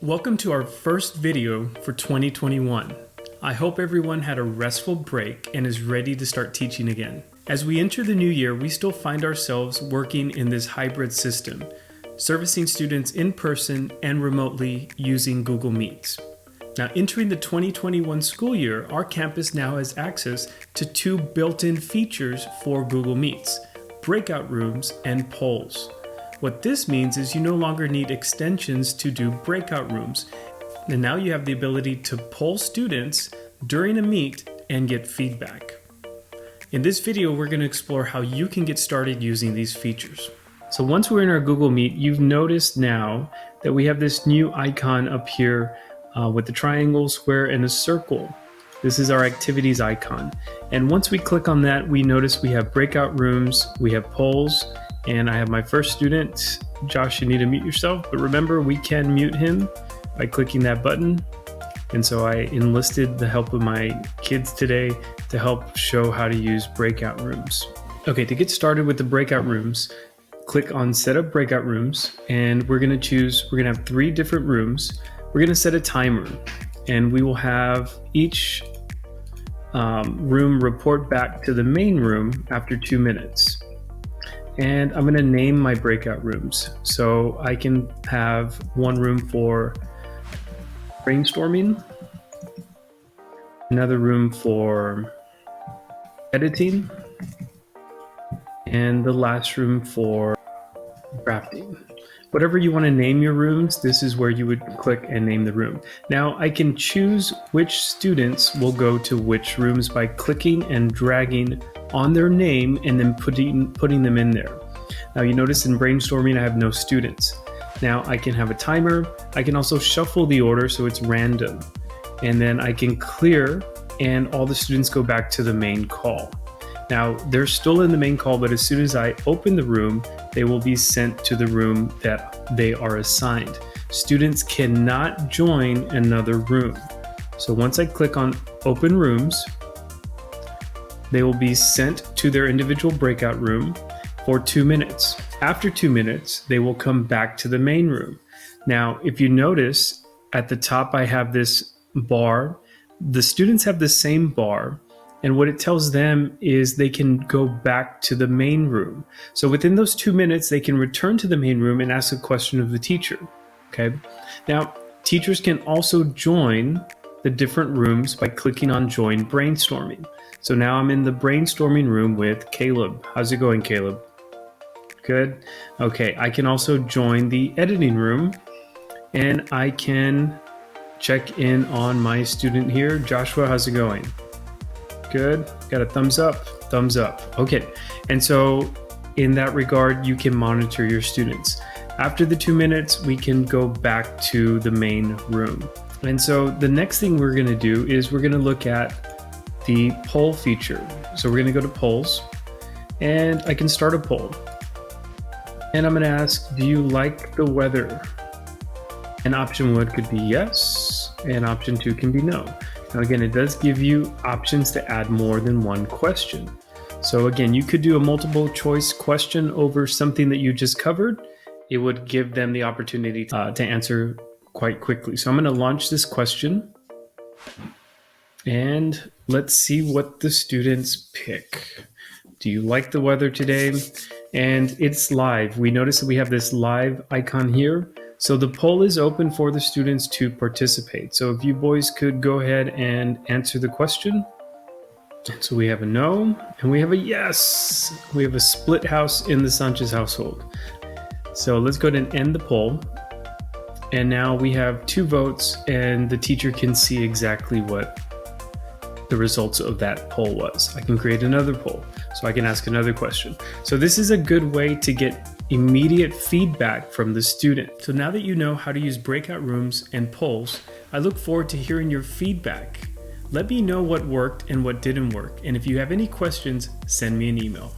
Welcome to our first video for 2021. I hope everyone had a restful break and is ready to start teaching again. As we enter the new year, we still find ourselves working in this hybrid system, servicing students in person and remotely using Google Meets. Now, entering the 2021 school year, our campus now has access to two built-in features for Google Meets: breakout rooms and polls. What this means is you no longer need extensions to do breakout rooms, and now you have the ability to poll students during a meet and get feedback. In this video, we're going to explore how you can get started using these features. So once we're in our Google Meet, you've noticed now that we have this new icon up here with the triangle, square, and a circle. This is our activities icon. And once we click on that, we notice we have breakout rooms, we have polls, and I have my first student. Josh, you need to mute yourself, but remember, we can mute him by clicking that button. And so I enlisted the help of my kids today to help show how to use breakout rooms. Okay, to get started with the breakout rooms, click on Set Up Breakout Rooms, and we're gonna have 3 different rooms. We're gonna set a timer, and we will have each room report back to the main room after 2 minutes. And I'm gonna name my breakout rooms. So I can have one room for brainstorming, another room for editing, and the last room for drafting. Whatever you want to name your rooms, this is where you would click and name the room. Now I can choose which students will go to which rooms by clicking and dragging on their name and then putting them in there. Now you notice in brainstorming I have no students. Now I can have a timer. I can also shuffle the order so it's random. And then I can clear and all the students go back to the main call. Now they're still in the main call, but as soon as I open the room, they will be sent to the room that they are assigned. Students cannot join another room. So once I click on Open Rooms, they will be sent to their individual breakout room for 2 minutes. After 2 minutes, they will come back to the main room. Now, if you notice at the top, I have this bar. The students have the same bar, and what it tells them is they can go back to the main room. So within those 2 minutes, they can return to the main room and ask a question of the teacher. Okay. Now, teachers can also join the different rooms by clicking on Join Brainstorming. So now I'm in the brainstorming room with Caleb. How's it going, Caleb? Good. Okay, I can also join the editing room, and I can check in on my student here. Joshua, how's it going? Good. Got a thumbs up? Thumbs up. Okay. And so in that regard, you can monitor your students. After the 2 minutes, we can go back to the main room. And so the next thing we're going to do is we're going to look at the poll feature. So we're going to go to polls, and I can start a poll. And I'm going to ask, do you like the weather? And option 1 could be yes, and option 2 can be no. Now again, it does give you options to add more than one question. So again, you could do a multiple choice question over something that you just covered. It would give them the opportunity to answer quite quickly. So I'm going to launch this question, and let's see what the students pick. Do you like the weather today? And it's live. We notice that we have this live icon here. So the poll is open for the students to participate. So if you boys could go ahead and answer the question. So we have a no and we have a yes. We have a split house in the Sanchez household. So let's go ahead and end the poll. And now we have 2 votes, and the teacher can see exactly what the results of that poll was. I can create another poll, so I can ask another question. So this is a good way to get immediate feedback from the student. So now that you know how to use breakout rooms and polls, I look forward to hearing your feedback. Let me know what worked and what didn't work. And if you have any questions, send me an email.